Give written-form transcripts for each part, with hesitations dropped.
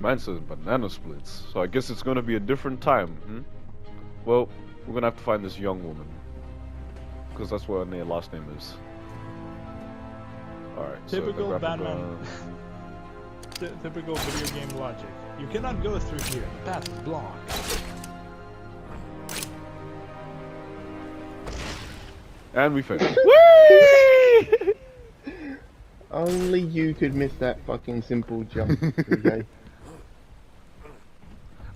Man says banana splits. So I guess it's gonna be a different time, hmm? Well, we're gonna have to find this young woman. Because that's what her last name is. Alright, Typical so Batman. Typical video game logic. You cannot go through here. The path is blocked. And we failed. Only you could miss that fucking simple jump. Okay.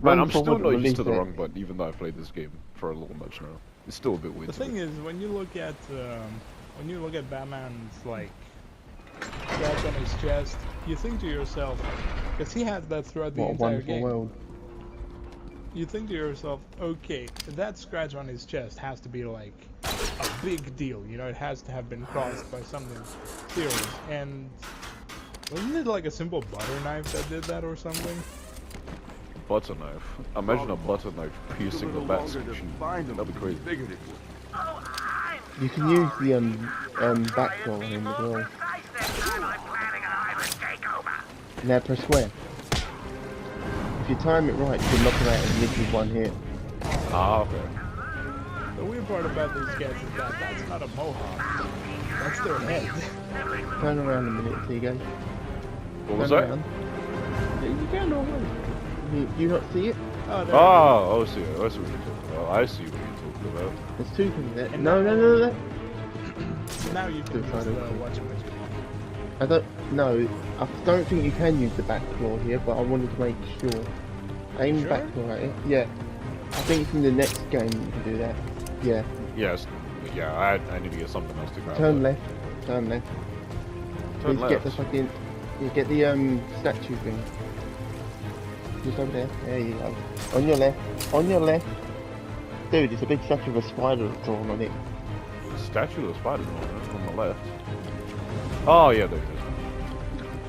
Man, I'm still not used to the wrong button, even though I played this game for a little much now. It's still a bit weird. The thing is, when you look at Batman's like scratch on his chest, you think to yourself, because he has that throughout the entire game. World. You think to yourself, okay, that scratch on his chest has to be like a big deal, you know, it has to have been caused by something serious. And wasn't it like a simple butter knife that did that or something? Butter knife. Imagine a butter knife piercing the bat section. That'd be crazy. You can use the back door on him as well. Now press square. If you time it right, you can knock him out and miss with one hit. Ah, okay. The weird part about these guys is that that's not a mohawk. That's their head. Turn around a minute, so you go. What was that? You go normal. You not see it? Oh, I see it. I see what you're talking about. I see what you're talking about. There's two things there. No. Now you can just watch it with you. I don't think you can use the back claw here, but I wanted to make sure. Aim back claw at it. Yeah. I think in the next game you can do that. Yeah. Yes. Yeah, I need to get something else to grab. Turn left. Turn left. Turn Please left. get the fucking... You get the statue thing. Just over there. There you go. On your left. On your left. Dude, it's a big statue of a spider drawn on it. Statue of a spider on the left. Oh, yeah, there it is.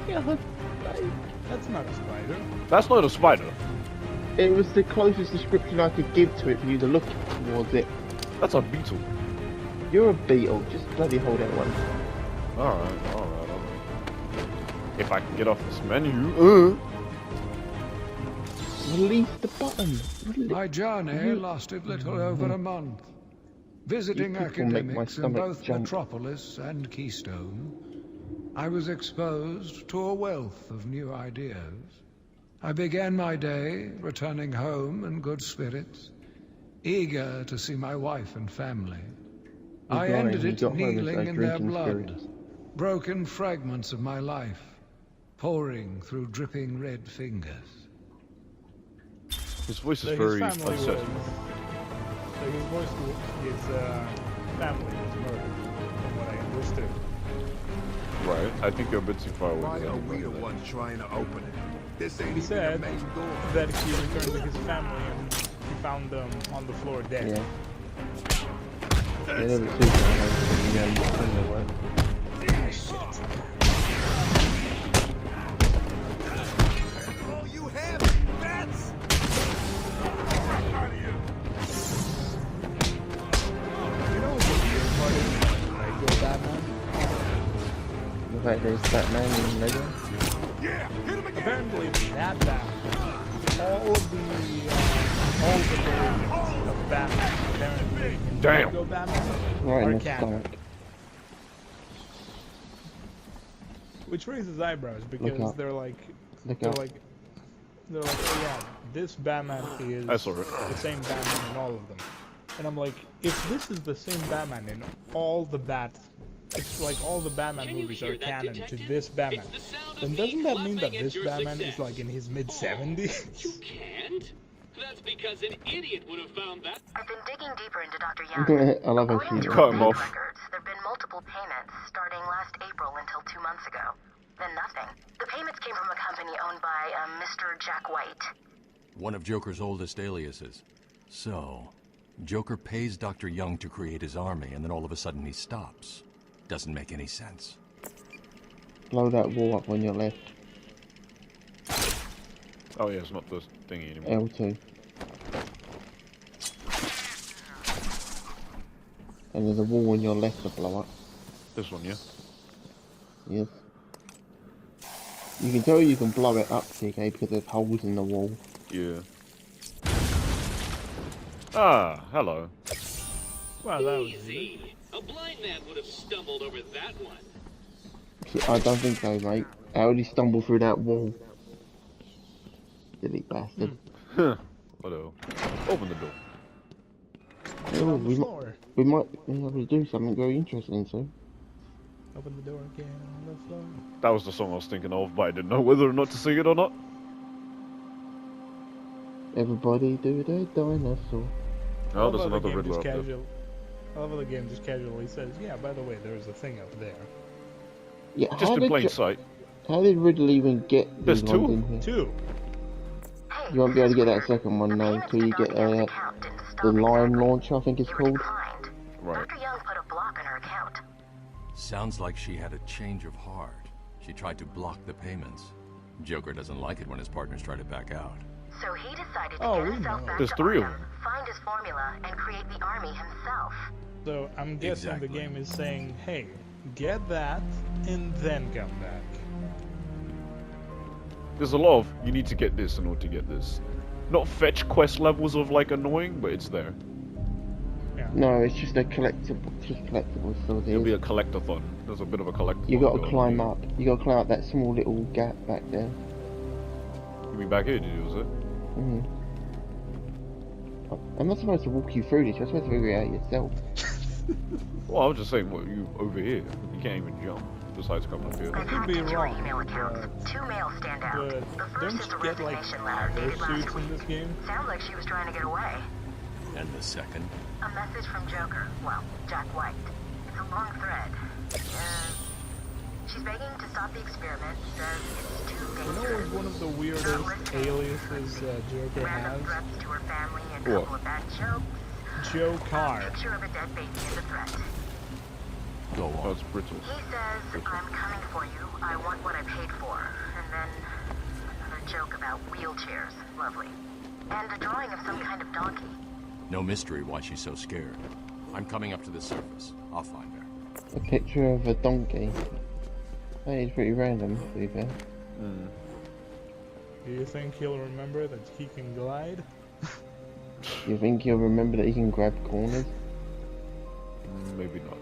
Yeah, That's not a spider. That's not a spider. it was the closest description I could give to it for you to look towards it. That's a beetle. You're a beetle, just bloody hold that one. Alright. If I can get off this menu, Release the button. My journey lasted little over a month. Visiting academics in both Metropolis and Keystone, I was exposed to a wealth of new ideas. I began my day returning home in good spirits, eager to see my wife and family. I ended it kneeling in their blood, broken fragments of my life, pouring through dripping red fingers. His voice is very unsettling. So his voice, his family was murdered, from what I understood. Right, I think you're a bit too far away. Why are we the ones trying to open it? This ain't He said even the main door. that he returned to his family and he found them on the floor dead. Yeah. There were two guys. Oh, you have bats! You know what the weird part is? Lego Batman? The fact there's Batman in Lego. Yeah, hit him again! Apparently, that Batman, all the variants of Batman, apparently, in Lego Batman, Right are in the canon. stomach. Which raises eyebrows because they're like, oh yeah, this Batman is I saw it. the same Batman in all of them. And I'm like, if this is the same Batman in all the it's like all the Batman movies are canon to this Batman, then doesn't that mean that this Batman is like in his mid-70s? You can't. That's because an idiot would have found that. I've been digging deeper into Dr. Young. I love how According she to cut him bank off. records, there have been multiple payments starting last April until 2 months ago. Then nothing. The payments came from a company owned by Mr. Jack White. One of Joker's oldest aliases. So, Joker pays Dr. Young to create his army, and then all of a sudden he stops. Doesn't make any sense. blow that wall up on your left. Oh yeah, it's not the thingy anymore. L2. And there's a wall on your left to blow up. This one, yeah? Yes. You can tell you can blow it up, TK, because there's holes in the wall. Yeah. Ah, hello. Well, that was Easy. A blind man would have stumbled over that one. I don't think so, mate. I only stumbled through that wall. Silly bastard. Huh. Hello. Open the door. Oh, on the floor. we might be able to do something very interesting soon. Open the door again on the floor. That was the song I was thinking of, but I didn't know whether or not to sing it or not. Everybody do the dinosaur. Oh, there's another game Riddler just up there. I love how the game just casually says, yeah, by the way, there's a thing up there. Yeah, Just in plain sight. How did Riddle even get There's these two? ones in here? Two. You won't be able to get that second one now until you get the Lion launcher, I think it's called. Right. Dr. Young put a block on her account. Sounds like she had a change of heart. She tried to block the payments. Joker doesn't like it when his partners try to back out. So he decided to Oh, get we himself know. back There's to three of Arkham, them. find his formula, and create the army himself. So I'm guessing Exactly. the game is saying, hey, get that, and then come back. There's a lot of, you need to get this in order to get this. Not fetch quest levels of like annoying, but it's there. Yeah. No, it's just a collectible, just collectibles. So it It'll be is. a collectathon. There's a bit of a collectathon. You gotta going climb on up. You gotta climb up that small little gap back there. here. You mean back here, did you, was it? Mm. I'm not supposed to walk you through this. You're supposed to figure it out yourself. Well, I was just saying, what, you over here? You can't even jump, besides coming up here. I've could hacked be into your wrong, email accounts. Two mails stand out. But The first don't is a you get like resignation letter dated last suits in week. this game? Sounds like she was trying to get away. And the second? A message from Joker. Well, Jack White. It's a long thread. She's begging to stop the experiment. Says it's too You dangerous. know what one of the weirdest aliases Joker Random has? threats to her family and a What? couple of bad jokes. Joe Carr. Picture of a dead baby is a threat. Go Oh, on. it's brittle. He says, I'm coming for you. I want what I paid for. And then another joke about wheelchairs. Lovely. And a drawing of some kind of donkey. No mystery why she's so scared. I'm coming up to the surface. I'll find her. A picture of a donkey. That is pretty random, to be fair. Mm. Do you think he'll remember that he can glide? You think you'll remember that you can grab corners? Maybe not.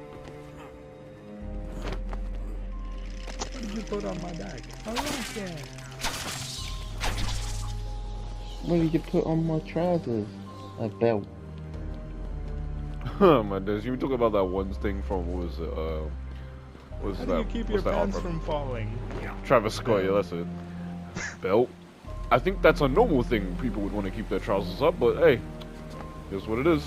What did you put on my back? A rocket! What did you put on my trousers? A belt. Oh my days, you were talking about that one thing from, what was it, what was How that? do you keep your what's that pants opera? from falling? Travis Scott, yeah, that's it. Belt. I think that's a normal thing, people would want to keep their trousers up, but hey, here's what it is.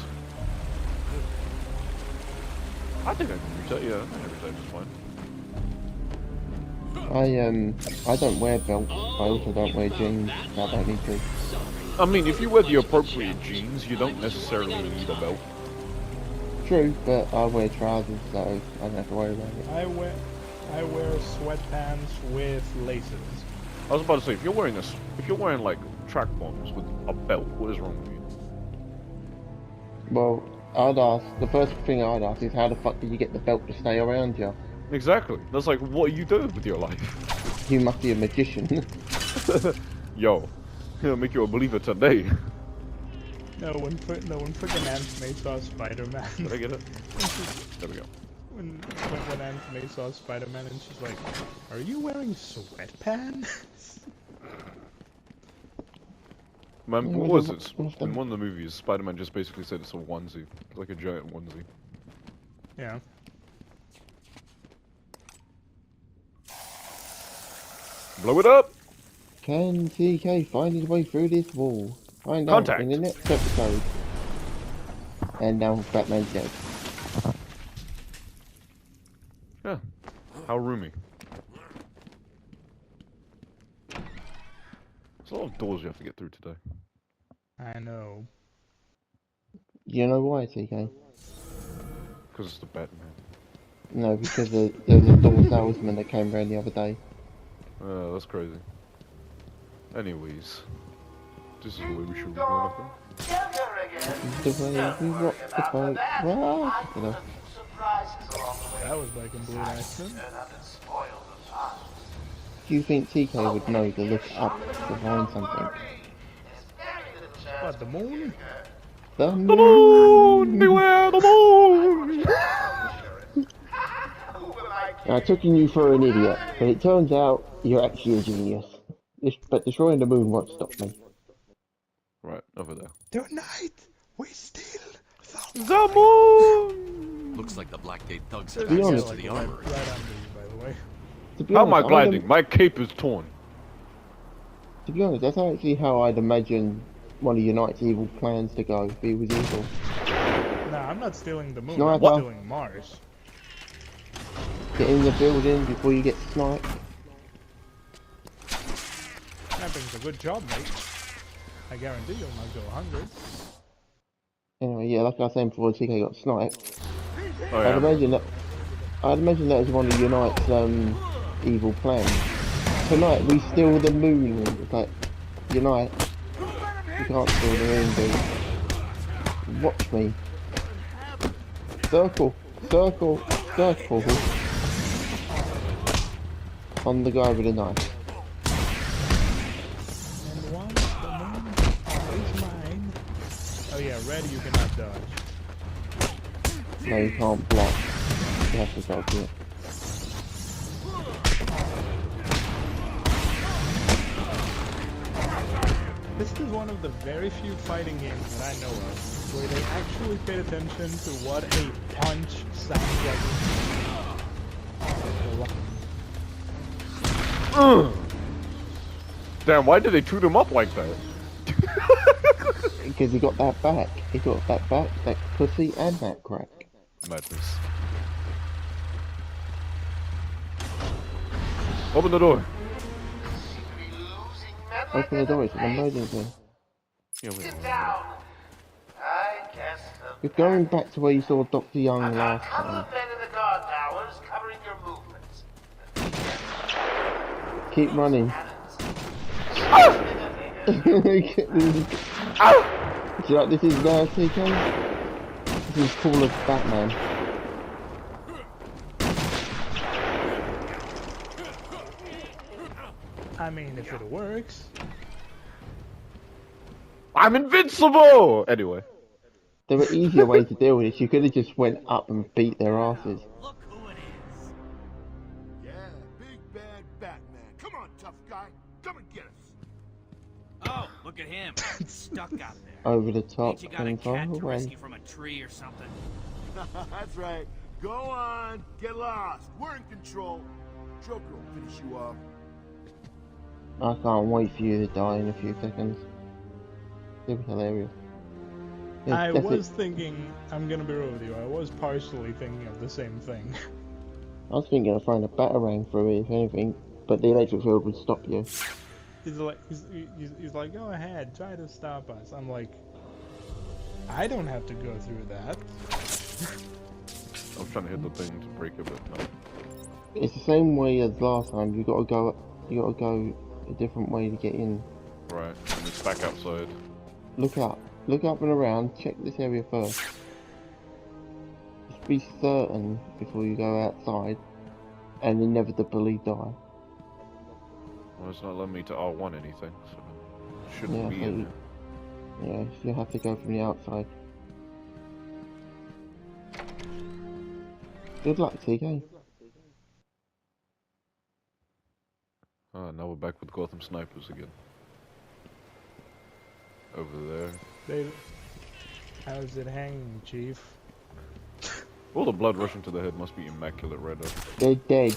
I think I can reach that, yeah, I can reach that just fine. I don't wear belts, but I also don't wear jeans. I don't need to. I mean, if you wear the appropriate jeans, you don't necessarily need a belt. True, but I wear trousers, so I don't have to worry about it. I wear sweatpants with laces. I was about to say, if you're wearing this, if you're wearing like track bombs with a belt, what is wrong with you? Well, I'd ask, the first thing I'd ask is how the fuck did you get the belt to stay around you? Exactly. That's like, what are you doing with your life? You must be a magician. Yo, he'll make you a believer today. No, when freaking Aunt May saw Spider-Man. Did I get it? There we go. when Aunt May saw Spider-Man and she's like, "Are you wearing sweatpants?" Man, Yeah, what was what's it? the- In one of the movies, Spider-Man just basically said it's a onesie. It's like a giant onesie. Yeah. Blow it up! Can TK find his way through this wall? Find Contact. out in the next episode. And now Batman's dead. Yeah. How roomy. There's a lot of doors you have to get through today. I know. You know why, TK? Because it's the Batman. No, because there was a door salesman that came round the other day. That's crazy. Anyways. This is the way we should be going, I think. The way we rock the boat. Wow. You know. That was by complete accident. Do you think TK would know to look up to find something? What, the moon? The The moon! Beware the moon! I took you for an idiot, but it turns out you're actually a genius. But destroying the moon won't stop me. Right, over there. Tonight, we steal The moon! Looks like the Blackgate thugs To have be access honest- to the right armory. under you, by the way. To be How am I honest, gliding? My cape is torn. To be honest, that's actually how I'd imagine one of Unite's evil plans to go if he was evil. Nah, I'm not stealing the moon. Sniper. I'm stealing Mars. Get in the building before you get sniped. Sniping's a good job, mate. I guarantee you'll not go 100. Anyway, yeah, like I was saying before, TK got sniped. Oh, I'd yeah. imagine that is one of Unite's evil plans. Tonight we steal the moon. It's like, Unite, you can't steal the moon, dude. Watch me. Circle, circle, circle. On the guy with a knife. And once the moon is mine. Oh yeah, red you cannot dodge. No, you can't block. You have to dodge it. This is one of the very few fighting games that I know of where they actually paid attention to what a punch sounds like. Damn, why did they toot him up like that? Because he got that back. He got that back, that pussy, and that crack. Madness. Open the door. Open the door, it's an emergency. Yeah, we You're going back to where you saw Dr. Young last Couple time. of men in the guard towers covering your movements. Keep running. Do you like this is TK? This is Call of Batman. I mean, if it works. I'm invincible! Anyway. There were easier ways to deal with this. You could have just went up and beat their asses. Look who it is. Yeah, big bad Batman. Come on, tough guy. Come and get us. Oh, look at him. Stuck out there. Over the top Ain't you got a and cat far to away. rescue from a tree or something? That's right. Go on. Get lost. We're in control. Joker will finish you off. I can't wait for you to die in a few seconds. It'll be hilarious. Yeah, I that's was it. thinking, I'm gonna be real with you, I was partially thinking of the same thing. I was thinking of throwing a batarang through it, if anything, but the electric field would stop you. He's like, go ahead, try to stop us. I'm like, I don't have to go through that. I was trying to hit the thing to break it, but no. It's the same way as last time. You gotta go a different way to get in. Right, and it's back outside. Look up and around. Check this area first. Just be certain before you go outside, and inevitably die. Well, it's not letting me to R1 anything, so it shouldn't Yeah, be so in you, yeah, you have to go from the outside. Good luck, TK. Ah, now we're back with Gotham snipers again. Over there. How's it hanging, Chief? All the blood rushing to the head must be immaculate red. They're dead.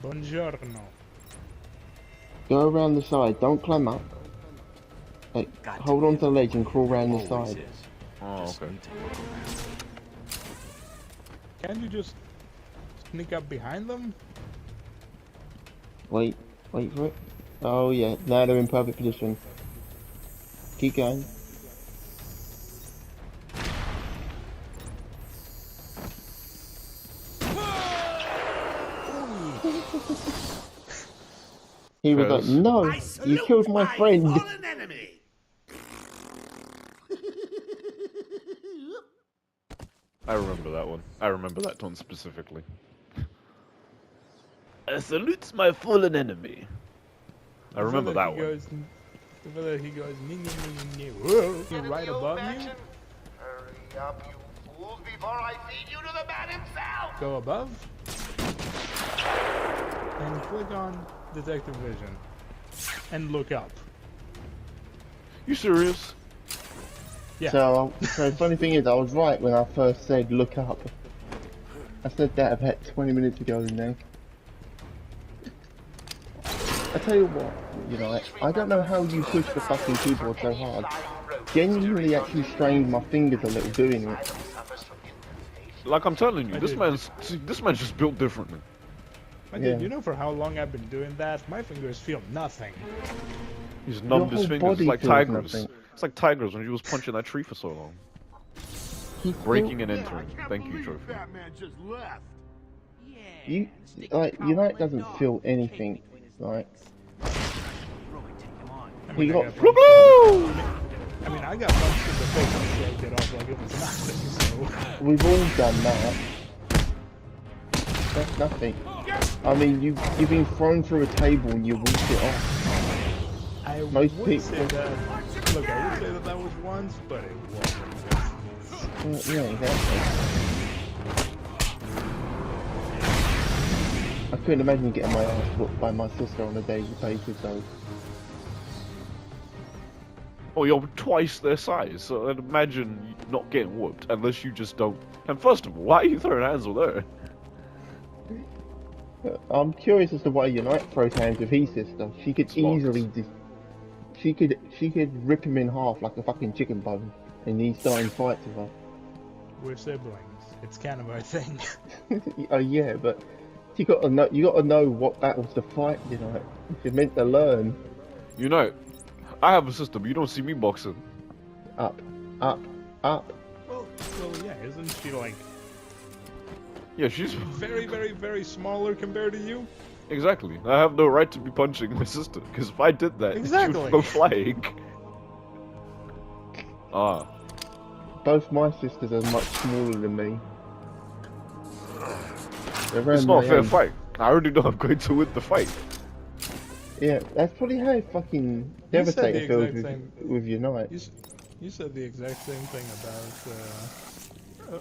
Buongiorno. Go around the side. Don't climb up. Like, hold on to the ledge and crawl around the side. Oh, okay. Can't you just sneak up behind them? Wait for it. Oh yeah, now they're in perfect position. Keep going. He was like, no, you killed my friend. Fallen enemy. I remember that one. I remember that one specifically. I salute my fallen enemy. I remember that one. The fella he goes, whoa, right above you. Hurry up, you fools, before I feed you to the man himself! Go above. And click on Detective Vision. And look up. You serious? Yeah. So the funny thing is, I was right when I first said look up. I said that about 20 minutes ago now. I tell you what, you know, I don't know how you push the fucking keyboard so hard. Genuinely actually strained my fingers a little doing it. Like I'm telling you, this man's just built differently. My dude, you know for how long I've been doing that? My fingers feel nothing. He's numbed his fingers like tigers. It's like tigers when he was punching that tree for so long. Breaking and entering. Thank you, Trophy. Batman just left. You, like, Unite doesn't feel anything, like... He got... I mean, I got punched in the face and yanked it off like it was nothing, so... We've all done that. That's nothing. I mean, you've been thrown through a table and you walked it off. I would say that... Look, I would say that that was once, but it wasn't. Yeah, exactly. I couldn't imagine getting my ass whooped by my sister on a daily basis, though. Oh, you're twice their size, so I'd imagine not getting whooped unless you just don't. And first of all, why are you throwing hands with her? I'm curious as to why Unite throws hands with his sister. She could easily, she could rip him in half like a fucking chicken bone, and he's starting fights with her. We're siblings. It's kind of our thing. Oh yeah, but you got to know what battles to fight. You know, you're meant to learn. You know, I have a sister, but you don't see me boxing. Up, up, up. Well, yeah, isn't she like? Yeah, she's very, very, very smaller compared to you. Exactly. I have no right to be punching my sister, because if I did that, she would go flying. Ah. Both my sisters are much smaller than me. It's not a fair fight. I already know I'm going to win the fight. Yeah, that's probably how fucking devastated feels with Unite. You said the exact same thing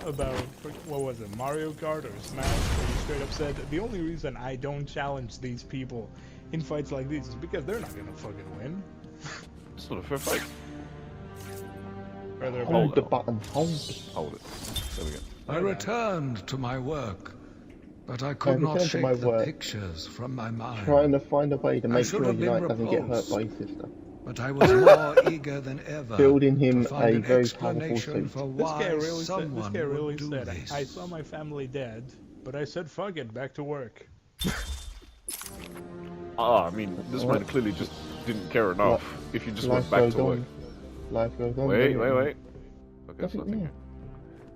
about what was it, Mario Kart or Smash, where you straight up said the only reason I don't challenge these people in fights like these is because they're not gonna fucking win. It's not a fair fight. Hold the button. Hold it. There we go. I returned to my work, but I could not shake the pictures from my mind. Trying to find a way to make sure Unite doesn't get hurt by his sister. But I was more eager than ever. Building him to find a an very powerful explanation suit. for why This guy really said, this. I saw my family dead, but I said fuck it, back to work. I mean, this man clearly just didn't care enough. If you just went back to work. Life goes on. Wait. Okay, it's nothing here.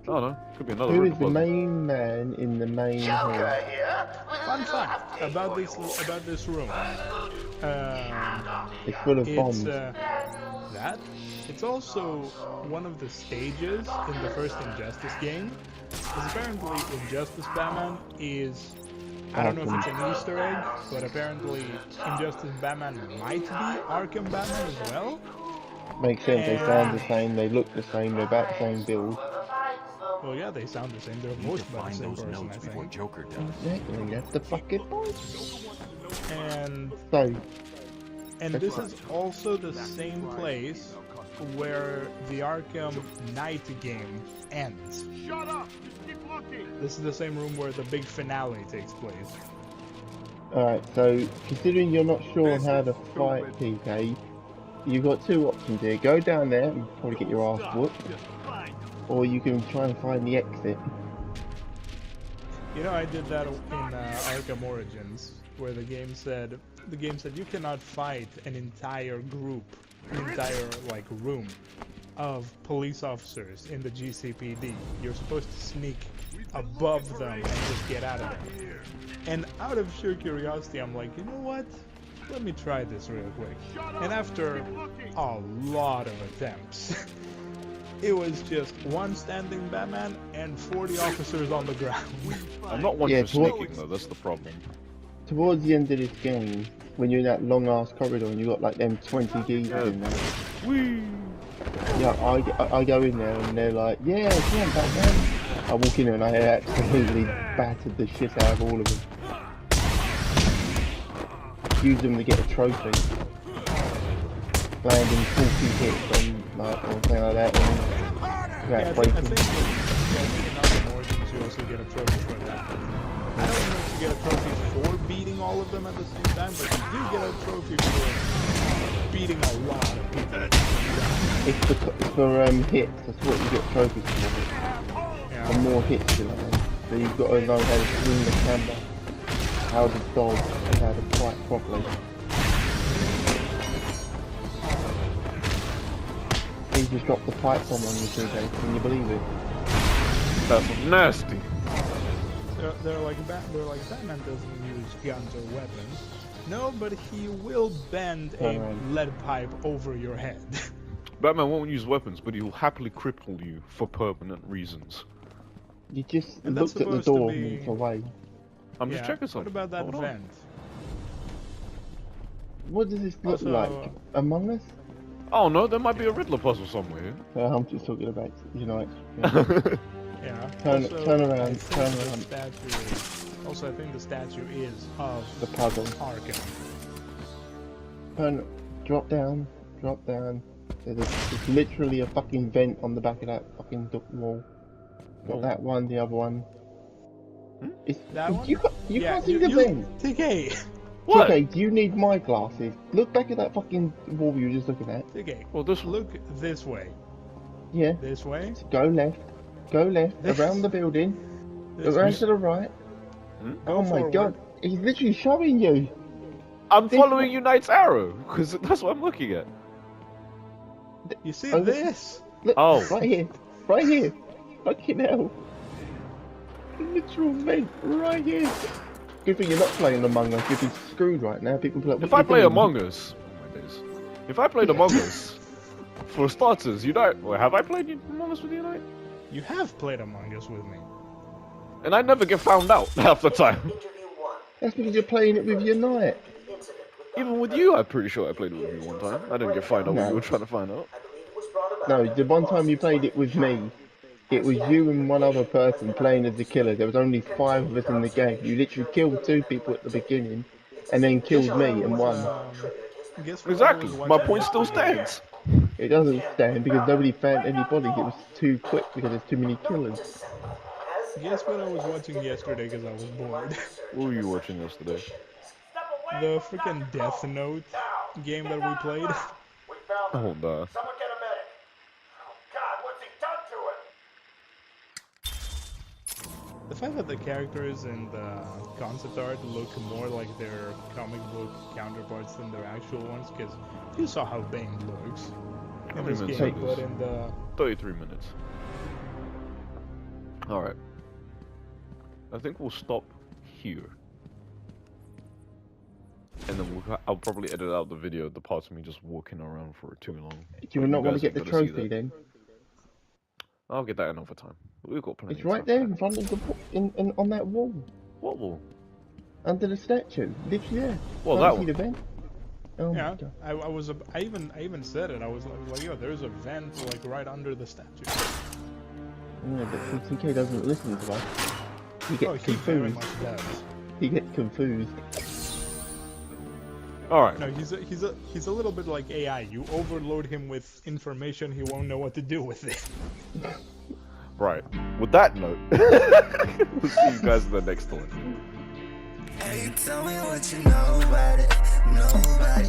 Oh no, could be another. Who is the main man in the main hall? Fun fact about this room. It's full of bombs. It's also one of the stages in the first Injustice game. Because apparently Injustice Batman is, I don't know if it's an Easter egg, but apparently Injustice Batman might be Arkham Batman as well. Makes sense, they sound the same, they look the same, they're about the same build. Well, yeah, they sound the same, they're voiced by the same person, I think. Joker does. Exactly, that's the fucking point. And this is also the same place where the Arkham Knight game ends. Shut up! Just keep looking! This is the same room where the big finale takes place. Alright, so considering you're not sure on how to fight PK, you've got two options here. Go down there and probably get your ass whooped, or you can try and find the exit. You know, I did that in Arkham Origins, where the game said you cannot fight an entire group, an entire like room of police officers in the GCPD. You're supposed to sneak above them and just get out of there. And out of sheer curiosity, I'm like, you know what? Let me try this real quick. And after a lot of attempts, it was just one standing Batman and 40 officers on the ground. I'm not one for sneaking though, that's the problem. towards the end of this game, when you're in that long ass corridor and you got like them 20 geezers in there. Whee! Yeah, I go in there and they're like, yeah, come on, Batman. I walk in there and I absolutely battered the shit out of all of them. Use them to get a trophy. Landing 40 hits on like or something like that. I think in other Origins you also get a trophy for that. I don't know if you get a trophy for beating all of them at the same time, but you do get a trophy for beating a lot of people. It's for hits, that's what you get trophies for. Yeah. For more hits, you know. So you've got to know how to swing the camera, how to dodge, and how to fight properly. He just dropped the pipe bomb on you today, can you believe it? That's nasty. They're like Batman doesn't use guns or weapons. No, but he will bend a lead pipe over your head. Batman won't use weapons, but he will happily cripple you for permanent reasons. You just looked at the door and walked away. I'm just checking something. What about that vent? What does this look like? Among Us? Oh no, there might be a Riddler puzzle somewhere. I'm just talking about Unite. Yeah. Turn around. Also, I think the statue is of the puzzle. Arkham. Drop down. There's literally a fucking vent on the back of that fucking wall. Got that one, the other one. That one? You can't see the vent. TK. What? Okay, do you need my glasses? Look back at that fucking wall you were just looking at. TK. Well, look this way. Yeah. This way. Go left. Around the building. Around to the right. Oh my god, he's literally showing you. I'm following Unite's arrow, because that's what I'm looking at. You see this? Look, right here. Fucking hell. Literal vent, right here. Good thing you're not playing Among Us, you'd be screwed right now. People be like, if I play Among Us, if I played Among Us, for starters, Unite, well, have I played Among Us with Unite? You have played Among Us with me. And I never get found out half the time. That's because you're playing it with Unite. Even with you, I'm pretty sure I played it with you one time. I didn't get found out when you were trying to find out. No, the one time you played it with me, it was you and one other person playing as the killer. There was only 5 of us in the game. You literally killed 2 people at the beginning, and then killed me and won. Exactly. My point still stands. It doesn't stand because nobody found anybody. It was too quick because there's too many killers. Guess what I was watching yesterday because I was bored. What were you watching yesterday? The freaking Death Note game that we played. Oh no. Someone get a medic. Oh God, what's he done to him? The fact that the characters in the concept art look more like their comic book counterparts than their actual ones, because you saw how Bane looks in this game, but in the 33 minutes. All right. I think we'll stop here. And then I'll probably edit out the video, the parts of me just walking around for too long. Do you not want to get the trophy then? I'll get that another time. We've got plenty. It's right there in front of the on that wall. What wall? Under the statue. Literally there. Well, that one. The vent? Oh yeah, I even said it. I was like, yo, there's a vent like right under the statue. Yeah, but TK doesn't listen to us. He gets confused. He gets confused. All right. No, he's a little bit like AI. You overload him with information, he won't know what to do with it. Right. With that note, we'll see you guys in the next one. Hey, tell me what you know about it. Nobody.